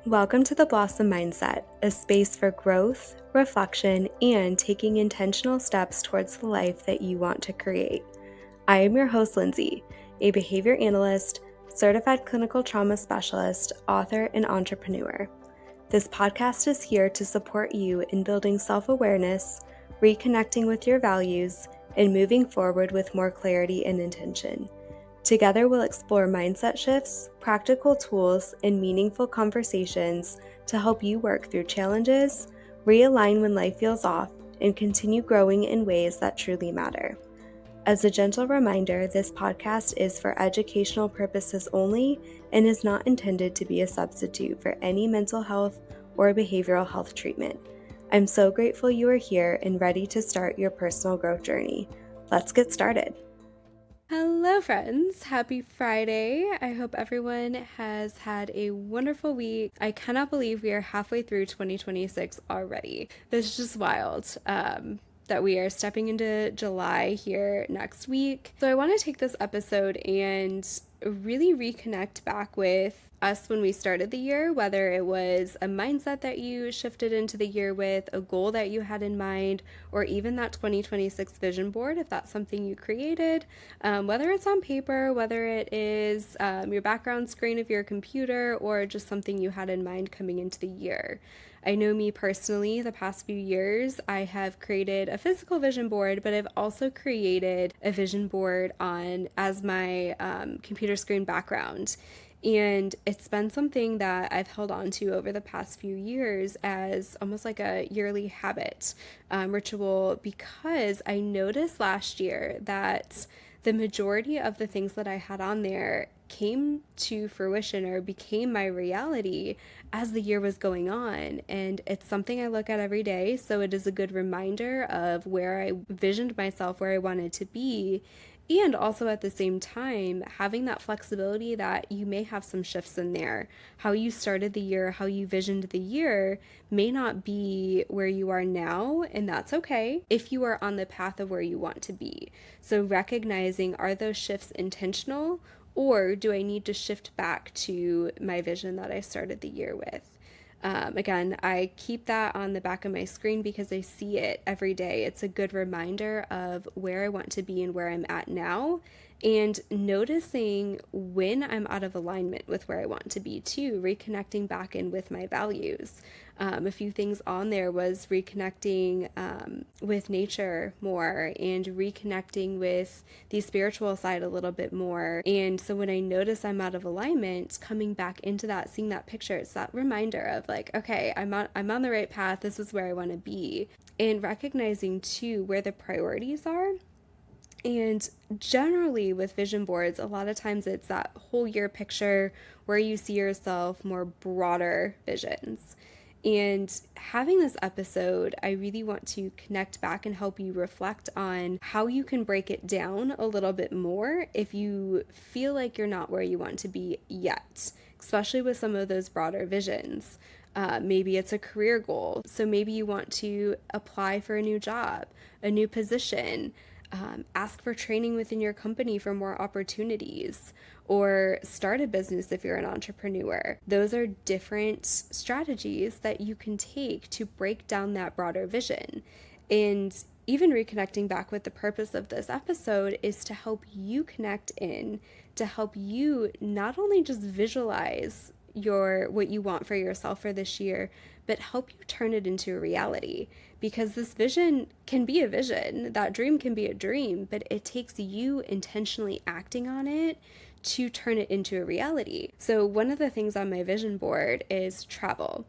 Welcome to the Blossom Mindset, a space for growth, reflection, and taking intentional steps towards the life that you want to create. I am your host, Lindsay, a behavior analyst, certified clinical trauma specialist, author, and entrepreneur. This podcast is here to support you in building self-awareness, reconnecting with your values, and moving forward with more clarity and intention. Together, we'll explore mindset shifts, practical tools, and meaningful conversations to help you work through challenges, realign when life feels off, and continue growing in ways that truly matter. As a gentle reminder, this podcast is for educational purposes only and is not intended to be a substitute for any mental health or behavioral health treatment. I'm so grateful you are here and ready to start your personal growth journey. Let's get started. Hello, friends. Happy Friday. I hope everyone has had a wonderful week. I cannot believe we are halfway through 2026 already. This is just wild. That we are stepping into July here next week. So I want to take this episode and really reconnect back with us when we started the year, whether it was a mindset that you shifted into the year with, a goal that you had in mind, or even that 2026 vision board, if that's something you created, whether it's on paper, whether it is your background screen of your computer, or just something you had in mind coming into the year. I know me personally, the past few years, I have created a physical vision board, but I've also created a vision board as my computer screen background. And it's been something that I've held on to over the past few years as almost like a yearly habit ritual, because I noticed last year that the majority of the things that I had on there came to fruition or became my reality as the year was going on. And it's something I look at every day. So it is a good reminder of where I visioned myself, where I wanted to be. And also at the same time, having that flexibility that you may have some shifts in there. How you started the year, how you visioned the year may not be where you are now, and that's okay if you are on the path of where you want to be. So recognizing, are those shifts intentional, or do I need to shift back to my vision that I started the year with? Again, I keep that on the back of my screen because I see it every day. It's a good reminder of where I want to be and where I'm at now, and noticing when I'm out of alignment with where I want to be too, reconnecting back in with my values. A few things on there was reconnecting with nature more and reconnecting with the spiritual side a little bit more. And so when I notice I'm out of alignment, coming back into that, seeing that picture, it's that reminder of like, okay, I'm on the right path. This is where I want to be. And recognizing too where the priorities are. And generally with vision boards, a lot of times it's that whole year picture where you see yourself, more broader visions. And having this episode, I really want to connect back and help you reflect on how you can break it down a little bit more if you feel like you're not where you want to be yet, especially with some of those broader visions. Maybe it's a career goal. So maybe you want to apply for a new job, a new position, ask for training within your company for more opportunities, or start a business if you're an entrepreneur. Those are different strategies that you can take to break down that broader vision. And even reconnecting back with the purpose of this episode is to help you connect in, to help you not only just visualize what you want for yourself for this year, but help you turn it into a reality. Because this vision can be a vision, that dream can be a dream, but it takes you intentionally acting on it to turn it into a reality. So one of the things on my vision board is travel.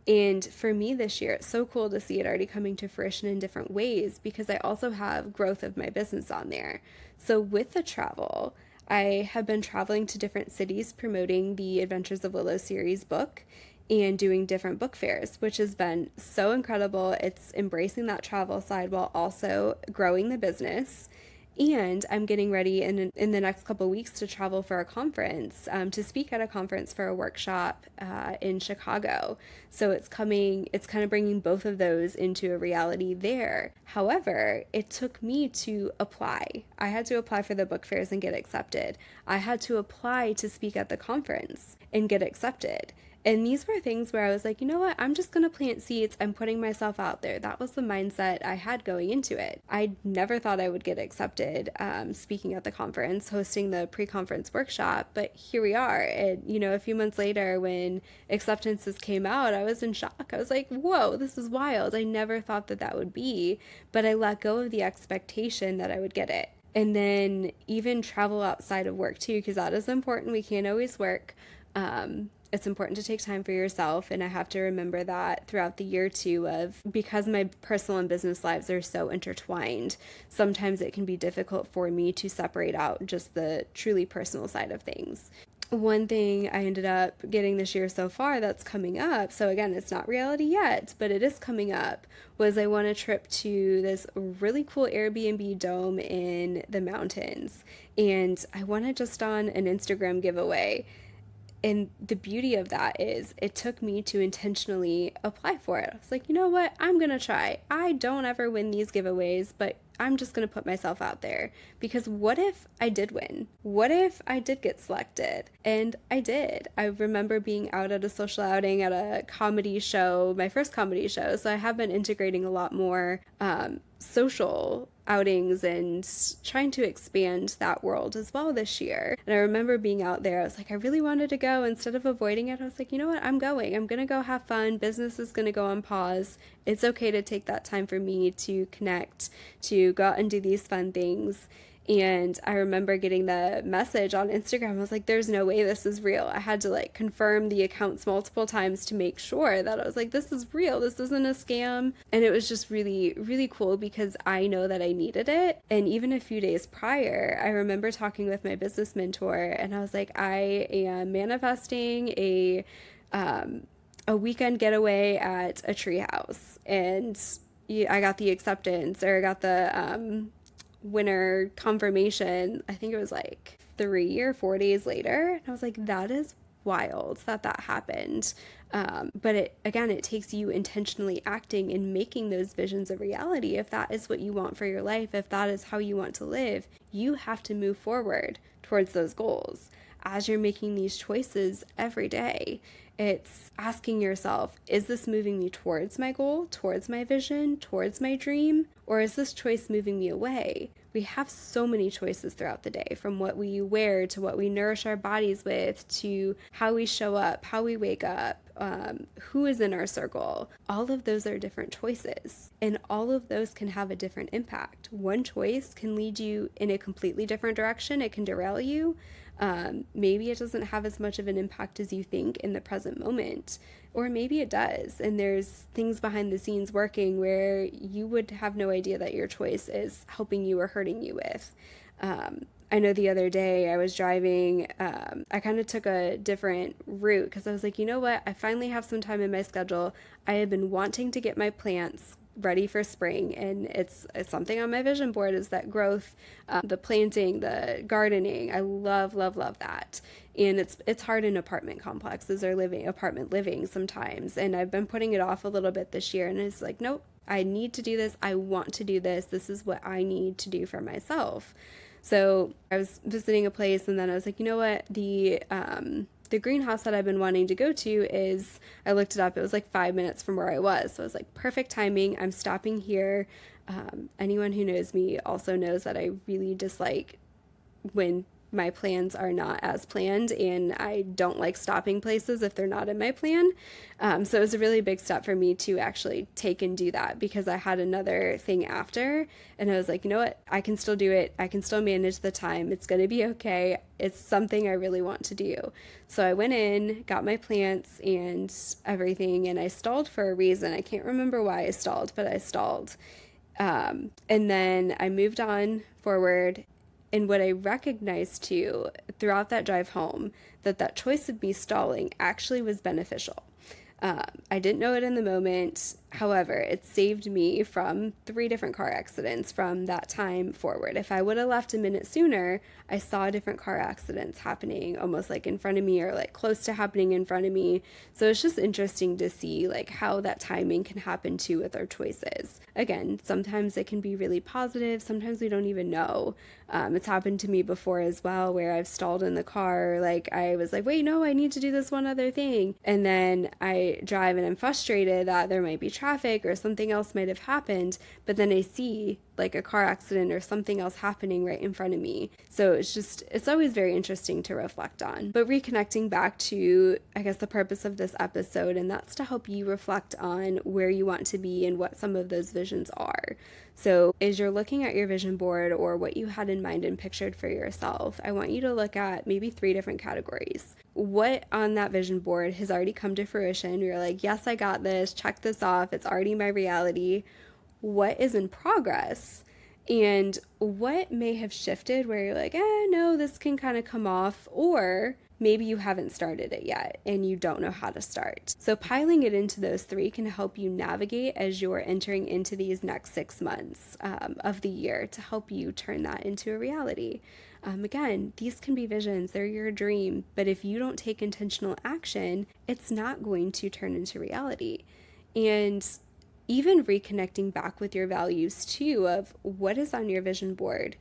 And for me this year, it's so cool to see it already coming to fruition in different ways, because I also have growth of my business on there. So with the travel, I have been traveling to different cities promoting the Adventures of Willow series book and doing different book fairs, which has been so incredible. It's embracing that travel side while also growing the business. And I'm getting ready in the next couple of weeks to travel for a conference, to speak at a conference for a workshop in Chicago. So it's kind of bringing both of those into a reality there. However, it took me to apply. I had to apply for the book fairs and get accepted. I had to apply to speak at the conference and get accepted. And these were things where I was like, you know what? I'm just going to plant seeds. I'm putting myself out there. That was the mindset I had going into it. I never thought I would get accepted speaking at the conference, hosting the pre-conference workshop. But here we are. And, a few months later when acceptances came out, I was in shock. I was like, whoa, this is wild. I never thought that that would be. But I let go of the expectation that I would get it. And then even travel outside of work too, because that is important. We can't always work. It's important to take time for yourself, and I have to remember that throughout the year too, of because my personal and business lives are so intertwined, sometimes it can be difficult for me to separate out just the truly personal side of things. One thing I ended up getting this year so far that's coming up, so again, it's not reality yet, but it is coming up, was I won a trip to this really cool Airbnb dome in the mountains. And I won it just on an Instagram giveaway. And the beauty of that is it took me to intentionally apply for it. I was like, you know what? I'm going to try. I don't ever win these giveaways, but I'm just going to put myself out there, because what if I did win? What if I did get selected? And I did. I remember being out at a social outing at a comedy show, my first comedy show. So I have been integrating a lot more social outings and trying to expand that world as well this year. And I remember being out there, I was like, I really wanted to go. Instead of avoiding it, I was like, you know what? I'm going. I'm going to go have fun. Business is going to go on pause. It's okay to take that time for me to connect, to go out and do these fun things. And I remember getting the message on Instagram. I was like, there's no way this is real. I had to confirm the accounts multiple times to make sure that I was like, this is real. This isn't a scam. And it was just really, really cool because I know that I needed it. And even a few days prior, I remember talking with my business mentor, and I was like, I am manifesting a weekend getaway at a treehouse. And I got the acceptance, or I got the winner confirmation. I think it was 3 or 4 days later. And I was like, that is wild that happened. But it takes you intentionally acting and making those visions a reality. If that is what you want for your life, if that is how you want to live, you have to move forward towards those goals. As you're making these choices every day, it's asking yourself, is this moving me towards my goal, towards my vision, towards my dream? Or is this choice moving me away? We have so many choices throughout the day, from what we wear to what we nourish our bodies with, to how we show up, how we wake up, who is in our circle. All of those are different choices, and all of those can have a different impact. One choice can lead you in a completely different direction. It can derail you. Maybe it doesn't have as much of an impact as you think in the present moment, or maybe it does, and there's things behind the scenes working where you would have no idea that your choice is helping you or hurting you with. I know the other day I was driving, I kind of took a different route because I was like, you know what? I finally have some time in my schedule. I have been wanting to get my plants ready for spring, and it's something on my vision board, is that growth, the planting, the gardening. I love that. And it's hard in apartment complexes or apartment living sometimes, and I've been putting it off a little bit this year, and it's like, nope, I need to do this. I want to do this. This is what I need to do for myself. So I was visiting a place, and then I was like, you know what, the greenhouse that I've been wanting to go to is, I looked it up, it was 5 minutes from where I was. So I was like, perfect timing. I'm stopping here. Anyone who knows me also knows that I really dislike when my plans are not as planned, and I don't like stopping places if they're not in my plan. So it was a really big step for me to actually take and do that, because I had another thing after, and I was like, you know what, I can still do it. I can still manage the time. It's going to be okay. It's something I really want to do. So I went in, got my plants and everything, and I stalled for a reason. I can't remember why I stalled, but I stalled. And then I moved on forward. And what I recognized too throughout that drive home, that choice of me stalling actually was beneficial. I didn't know it in the moment. However, it saved me from 3 different car accidents from that time forward. If I would have left a minute sooner, I saw different car accidents happening almost like in front of me or like close to happening in front of me. So it's just interesting to see like how that timing can happen too with our choices. Again, sometimes it can be really positive, sometimes we don't even know. It's happened to me before as well where I've stalled in the car. Like I was like, wait, no, I need to do this one other thing. And then I drive and I'm frustrated that there might be traffic or something else might have happened. But then I see like a car accident or something else happening right in front of me. So it's always very interesting to reflect on. But reconnecting back to, I guess, the purpose of this episode, and that's to help you reflect on where you want to be and what some of those visions are. So as you're looking at your vision board or what you had in mind and pictured for yourself, I want you to look at maybe 3 different categories. What on that vision board has already come to fruition? You're like, yes, I got this, check this off, it's already my reality. What is in progress? And what may have shifted where you're like, no, this can kind of come off, or maybe you haven't started it yet and you don't know how to start. So piling it into those 3 can help you navigate as you're entering into these next 6 months of the year to help you turn that into a reality. Again, these can be visions, they're your dream, but if you don't take intentional action, it's not going to turn into reality. And even reconnecting back with your values too, of what is on your vision board.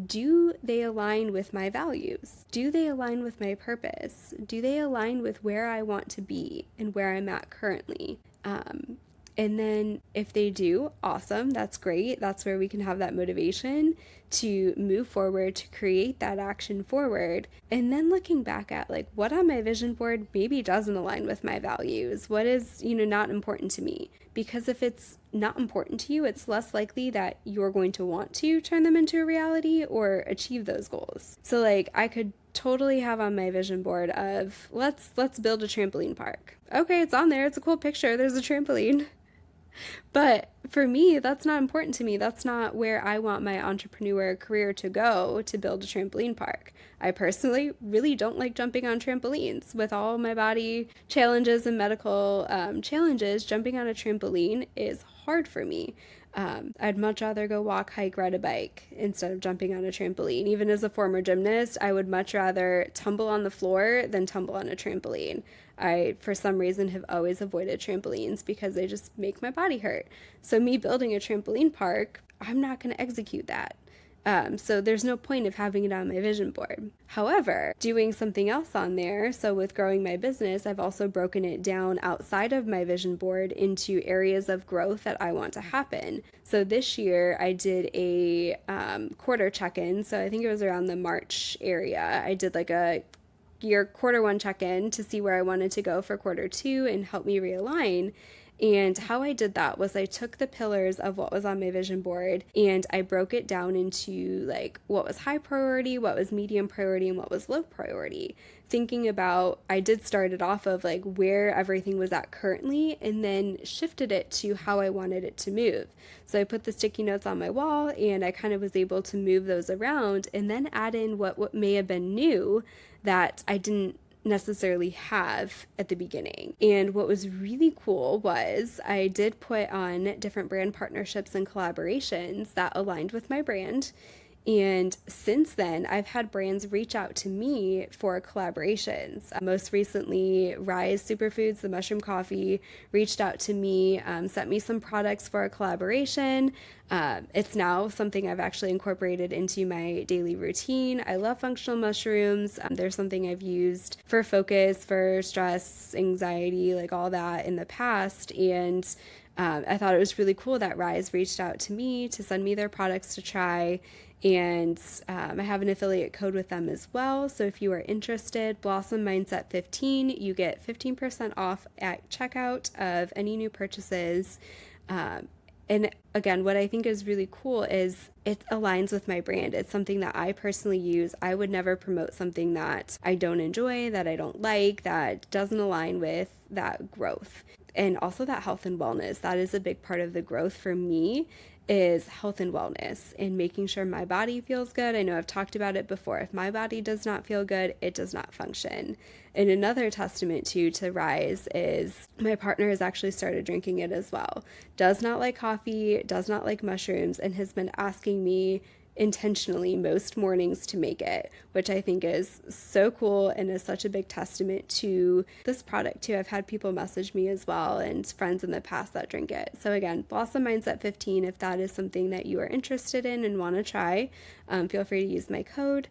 Do they align with my values? Do they align with my purpose? Do they align with where I want to be and where I'm at currently? And then if they do, awesome, that's great. That's where we can have that motivation to move forward, to create that action forward. And then looking back at like what on my vision board maybe doesn't align with my values, what is, not important to me. Because if it's not important to you, it's less likely that you're going to want to turn them into a reality or achieve those goals. So like I could totally have on my vision board of let's build a trampoline park. Okay, it's on there. It's a cool picture. There's a trampoline. But for me, that's not important to me. That's not where I want my entrepreneur career to go, to build a trampoline park. I personally really don't like jumping on trampolines. With all my body challenges and medical challenges, jumping on a trampoline is hard for me. I'd much rather go walk, hike, ride a bike instead of jumping on a trampoline. Even as a former gymnast, I would much rather tumble on the floor than tumble on a trampoline. I, for some reason, have always avoided trampolines because they just make my body hurt. So me building a trampoline park, I'm not going to execute that. So there's no point of having it on my vision board. However, doing something else on there, so with growing my business, I've also broken it down outside of my vision board into areas of growth that I want to happen. So this year I did a quarter check-in. So I think it was around the March area. I did like a year quarter 1 check-in to see where I wanted to go for quarter 2 and help me realign. And how I did that was I took the pillars of what was on my vision board and I broke it down into like what was high priority, what was medium priority, and what was low priority. Thinking about, I did start it off of like where everything was at currently and then shifted it to how I wanted it to move. So I put the sticky notes on my wall and I kind of was able to move those around and then add in what may have been new that I didn't necessarily have at the beginning. And what was really cool was I did put on different brand partnerships and collaborations that aligned with my brand. And since then, I've had brands reach out to me for collaborations. Most recently, Rise Superfoods, the mushroom coffee, reached out to me, sent me some products for a collaboration. It's now something I've actually incorporated into my daily routine. I love functional mushrooms. They're something I've used for focus, for stress, anxiety, like all that in the past. And I thought it was really cool that Rise reached out to me to send me their products to try. And I have an affiliate code with them as well. So if you are interested, Blossom Mindset 15, you get 15% off at checkout of any new purchases. And again, what I think is really cool is it aligns with my brand. It's something that I personally use. I would never promote something that I don't enjoy, that I don't like, that doesn't align with that growth. And also that health and wellness. That is a big part of the growth for me, is health and wellness and making sure my body feels good. I know I've talked about it before. If my body does not feel good, it does not function. And another testament to Rise is my partner has actually started drinking it as well. Does not like coffee, does not like mushrooms, and has been asking me intentionally most mornings to make it, which I think is so cool and is such a big testament to this product too. I've had people message me as well and friends in the past that drink it. So again, Blossom Mindset 15, if that is something that you are interested in and want to try, feel free to use my code.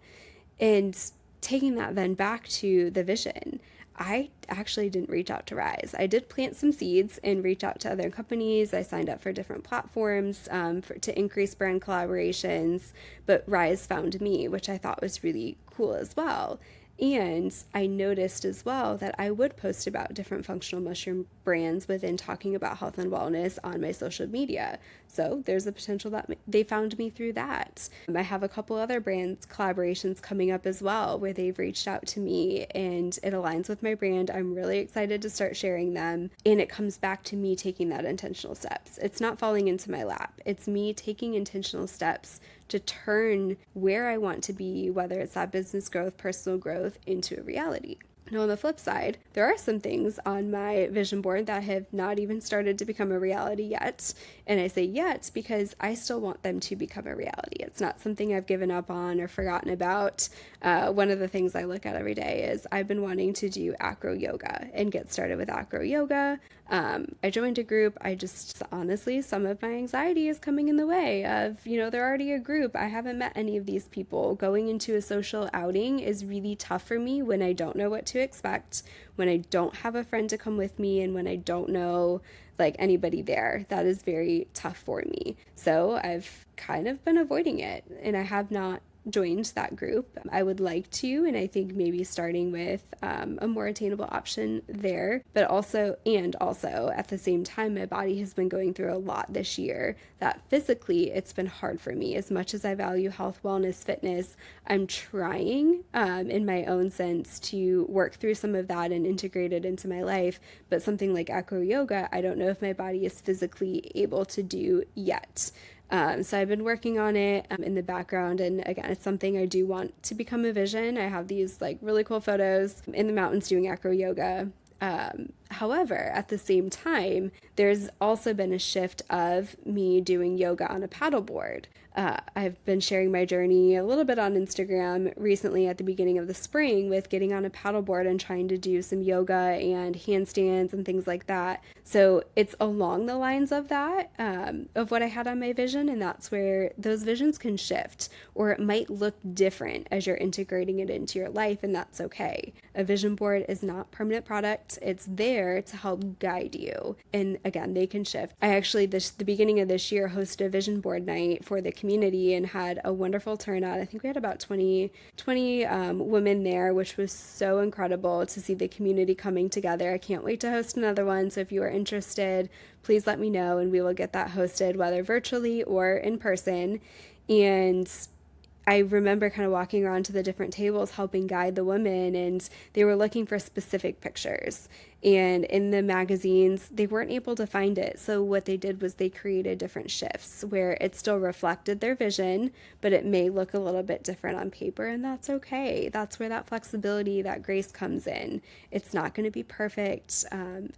And taking that then back to the vision, I actually didn't reach out to Rise. I did plant some seeds and reach out to other companies. I signed up for different platforms to increase brand collaborations, but Rise found me, which I thought was really cool as well. And I noticed as well that I would post about different functional mushroom brands within talking about health and wellness on my social media. So there's a potential that they found me through that. I have a couple other brands collaborations coming up as well where they've reached out to me and it aligns with my brand. I'm really excited to start sharing them. And it comes back to me taking that intentional steps. It's not falling into my lap. It's me taking intentional steps to turn where I want to be, whether it's that business growth, personal growth, into a reality. Now, on the flip side, there are some things on my vision board that have not even started to become a reality yet. And I say yet because I still want them to become a reality. It's not something I've given up on or forgotten about. One of the things I look at every day is I've been wanting to do acro yoga and get started with acro yoga. I joined a group. I just honestly, some of my anxiety is coming in the way of, they're already a group. I haven't met any of these people. Going into a social outing is really tough for me when I don't know what to expect, when I don't have a friend to come with me, and when I don't know anybody there. That is very tough for me. So I've kind of been avoiding it, and I have not joined that group. I would like to, and I think maybe starting with a more attainable option there, but also at the same time, my body has been going through a lot this year that physically it's been hard for me. As much as I value health, wellness, fitness, I'm trying in my own sense to work through some of that and integrate it into my life. But something like acro yoga, I don't know if my body is physically able to do yet. So I've been working on it in the background, and again, it's something I do want to become a vision. I have these really cool photos in the mountains doing acro yoga. However, at the same time, there's also been a shift of me doing yoga on a paddleboard. I've been sharing my journey a little bit on Instagram recently at the beginning of the spring with getting on a paddleboard and trying to do some yoga and handstands and things like that. So it's along the lines of that, of what I had on my vision, and that's where those visions can shift, or it might look different as you're integrating it into your life, and that's okay. A vision board is not permanent product. It's there to help guide you. And again, they can shift. I actually, the beginning of this year, hosted a vision board night for the community and had a wonderful turnout. I think we had about 20 women there, which was so incredible to see the community coming together. I can't wait to host another one. So if you are interested, please let me know and we will get that hosted, whether virtually or in person. And I remember kind of walking around to the different tables helping guide the women, and they were looking for specific pictures. And in the magazines, they weren't able to find it. So what they did was they created different shifts where it still reflected their vision, but it may look a little bit different on paper, and that's okay. That's where that flexibility, that grace comes in. It's not going to be perfect.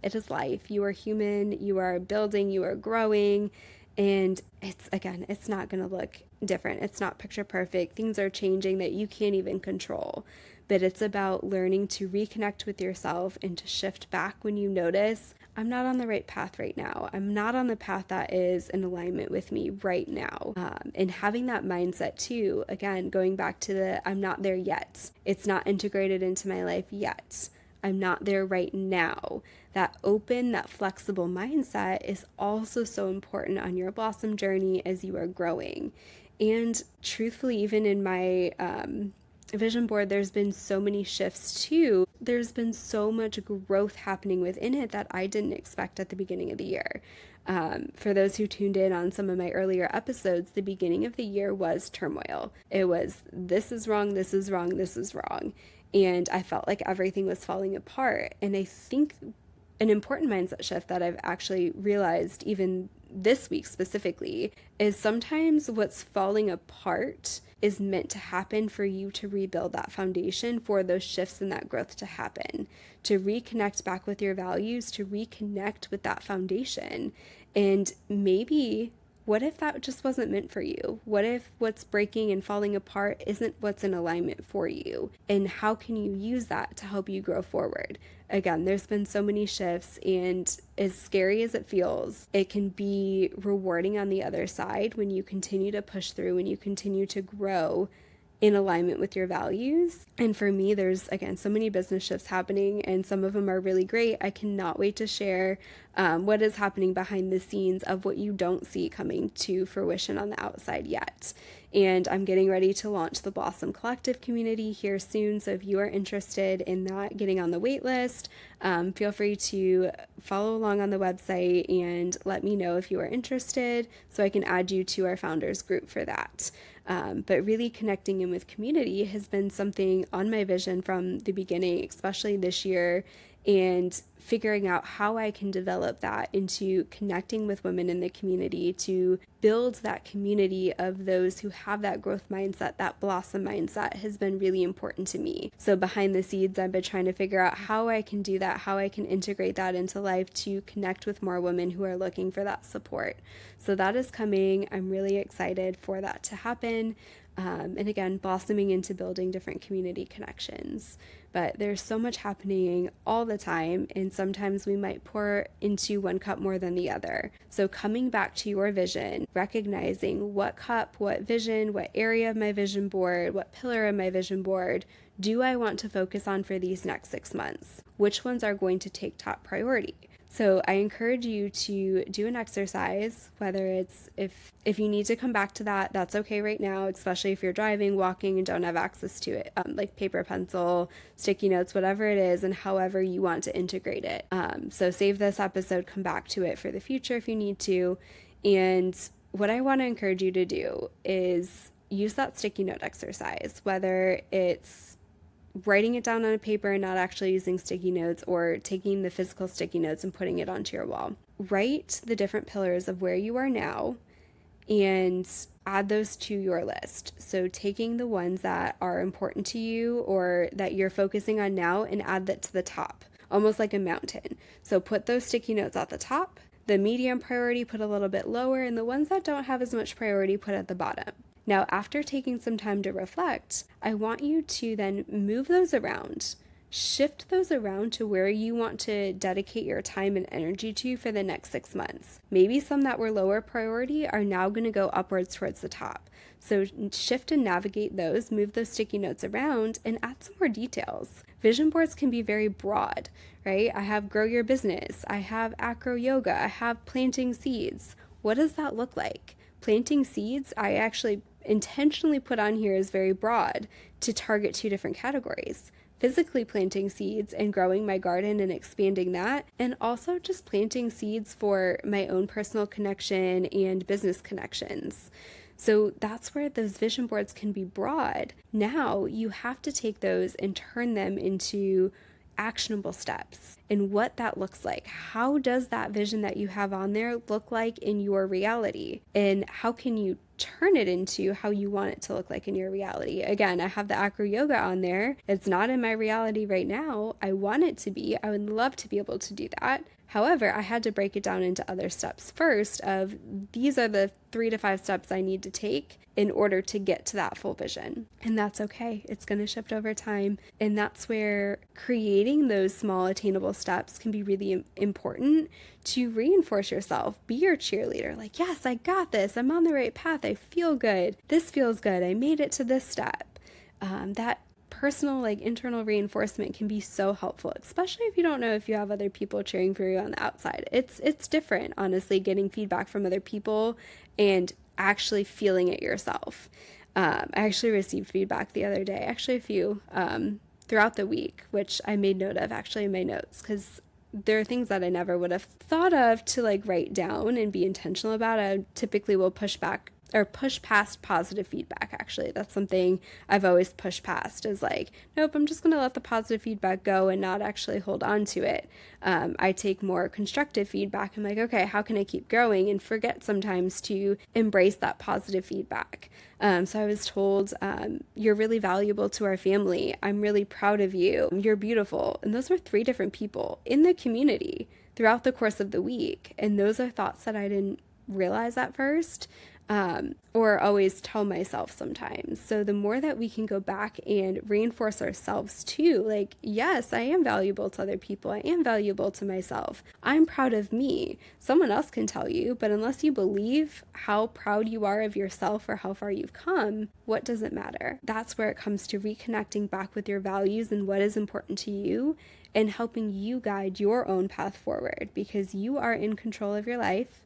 It is life. You are human. You are building. You are growing. And it's not going to look different. It's not picture perfect. Things are changing that you can't even control. But it's about learning to reconnect with yourself and to shift back when you notice, I'm not on the right path right now. I'm not on the path that is in alignment with me right now. And having that mindset too, again, going back to I'm not there yet. It's not integrated into my life yet. I'm not there right now. That open, that flexible mindset is also so important on your blossom journey as you are growing. And truthfully, even in my vision board, there's been so many shifts too there's been so much growth happening within it that I didn't expect at the beginning of the year. For those who tuned in on some of my earlier episodes, the beginning of the year was turmoil. It was, this is wrong, this is wrong, this is wrong. And I felt like everything was falling apart. And I think an important mindset shift that I've actually realized even this week specifically is sometimes what's falling apart is meant to happen for you to rebuild that foundation for those shifts and that growth to happen, to reconnect back with your values, to reconnect with that foundation. And maybe what if that just wasn't meant for you? What if what's breaking and falling apart isn't what's in alignment for you? And how can you use that to help you grow forward? Again, there's been so many shifts, and as scary as it feels, it can be rewarding on the other side when you continue to push through, when you continue to grow in alignment with your values. And for me, there's, again, so many business shifts happening, and some of them are really great. I cannot wait to share what is happening behind the scenes of what you don't see coming to fruition on the outside yet. And I'm getting ready to launch the Blossom Collective community here soon. So if you are interested in that, getting on the wait list, feel free to follow along on the website and let me know if you are interested so I can add you to our founders group for that. But really connecting in with community has been something on my vision from the beginning, especially this year, and figuring out how I can develop that into connecting with women in the community to build that community of those who have that growth mindset, that blossom mindset has been really important to me. So behind the scenes, I've been trying to figure out how I can do that, how I can integrate that into life to connect with more women who are looking for that support. So that is coming. I'm really excited for that to happen. And again, blossoming into building different community connections. But there's so much happening all the time, and sometimes we might pour into one cup more than the other. So coming back to your vision, recognizing what cup, what vision, what area of my vision board, what pillar of my vision board do I want to focus on for these next 6 months? Which ones are going to take top priority? So I encourage you to do an exercise, whether it's if you need to come back to that, that's okay right now, especially if you're driving, walking, and don't have access to it, like paper, pencil, sticky notes, whatever it is, and however you want to integrate it. So save this episode, come back to it for the future if you need to. And what I want to encourage you to do is use that sticky note exercise, whether it's writing it down on a paper and not actually using sticky notes, or taking the physical sticky notes and putting it onto your wall. Write the different pillars of where you are now and add those to your list. So taking the ones that are important to you or that you're focusing on now and add that to the top, almost like a mountain. So put those sticky notes at the top, the medium priority put a little bit lower, and the ones that don't have as much priority put at the bottom. Now, after taking some time to reflect, I want you to then move those around, shift those around to where you want to dedicate your time and energy to for the next 6 months. Maybe some that were lower priority are now going to go upwards towards the top. So shift and navigate those, move those sticky notes around, and add some more details. Vision boards can be very broad, right? I have grow your business, I have acro yoga, I have planting seeds. What does that look like? Planting seeds, I actually intentionally put on here as very broad to target 2 different categories. Physically planting seeds and growing my garden and expanding that, and also just planting seeds for my own personal connection and business connections. So that's where those vision boards can be broad. Now you have to take those and turn them into actionable steps and what that looks like. How does that vision that you have on there look like in your reality? And how can you turn it into how you want it to look like in your reality? Again, I have the acro yoga on there. It's not in my reality right now. I want it to be. I would love to be able to do that. However, I had to break it down into other steps first of these are the 3 to 5 steps I need to take in order to get to that full vision. And that's okay. It's going to shift over time. And that's where creating those small attainable steps can be really important to reinforce yourself. Be your cheerleader. Like, yes, I got this. I'm on the right path. I feel good. This feels good. I made it to this step. That personal, like internal reinforcement can be so helpful, especially if you don't know if you have other people cheering for you on the outside. It's different, honestly, getting feedback from other people and actually feeling it yourself. I actually received feedback the other day, actually a few, throughout the week, which I made note of actually in my notes, because there are things that I never would have thought of to like write down and be intentional about. I typically will push back or push past positive feedback. Actually, that's something I've always pushed past, is like, nope, I'm just going to let the positive feedback go and not actually hold on to it. I take more constructive feedback. I'm like, okay, how can I keep growing, and forget sometimes to embrace that positive feedback. So I was told, you're really valuable to our family. I'm really proud of you. You're beautiful. And those were 3 different people in the community throughout the course of the week. And those are thoughts that I didn't realize at first, or always tell myself sometimes. So the more that we can go back and reinforce ourselves too, like, yes, I am valuable to other people. I am valuable to myself. I'm proud of me. Someone else can tell you, but unless you believe how proud you are of yourself or how far you've come, what does it matter? That's where it comes to reconnecting back with your values and what is important to you, and helping you guide your own path forward, because you are in control of your life.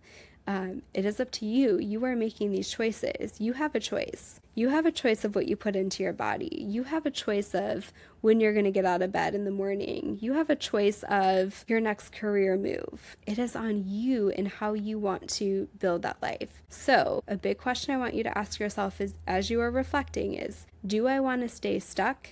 It is up to you. You are making these choices. You have a choice. You have a choice of what you put into your body. You have a choice of when you're going to get out of bed in the morning. You have a choice of your next career move. It is on you and how you want to build that life. So a big question I want you to ask yourself is, as you are reflecting, is, do I want to stay stuck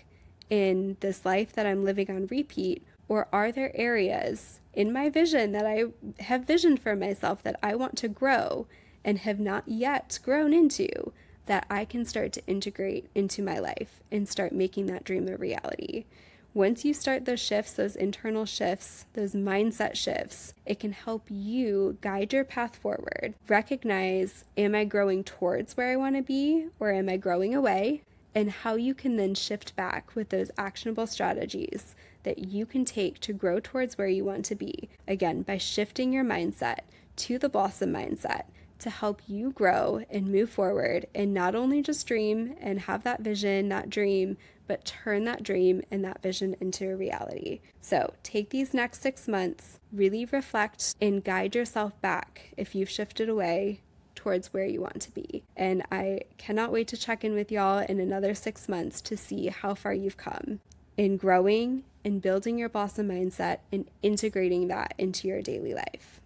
in this life that I'm living on repeat? Or are there areas in my vision that I have visioned for myself that I want to grow and have not yet grown into, that I can start to integrate into my life and start making that dream a reality? Once you start those shifts, those internal shifts, those mindset shifts, it can help you guide your path forward. Recognize, am I growing towards where I want to be, or am I growing away? And how you can then shift back with those actionable strategies that you can take to grow towards where you want to be. Again, by shifting your mindset to the blossom mindset to help you grow and move forward, and not only just dream and have that vision, that dream, but turn that dream and that vision into a reality. So take these next 6 months, really reflect and guide yourself back if you've shifted away towards where you want to be. And I cannot wait to check in with y'all in another 6 months to see how far you've come in growing and building your blossom mindset and integrating that into your daily life.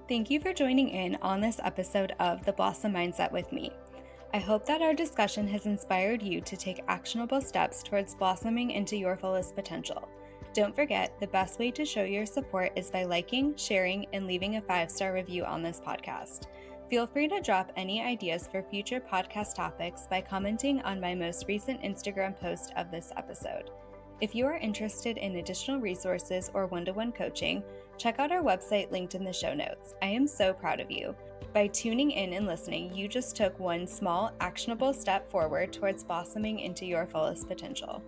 Thank you for joining in on this episode of The Blossom Mindset with me. I hope that our discussion has inspired you to take actionable steps towards blossoming into your fullest potential. Don't forget, the best way to show your support is by liking, sharing, and leaving a 5-star review on this podcast. Feel free to drop any ideas for future podcast topics by commenting on my most recent Instagram post of this episode. If you are interested in additional resources or one-to-one coaching, check out our website linked in the show notes. I am so proud of you. By tuning in and listening, you just took one small, actionable step forward towards blossoming into your fullest potential.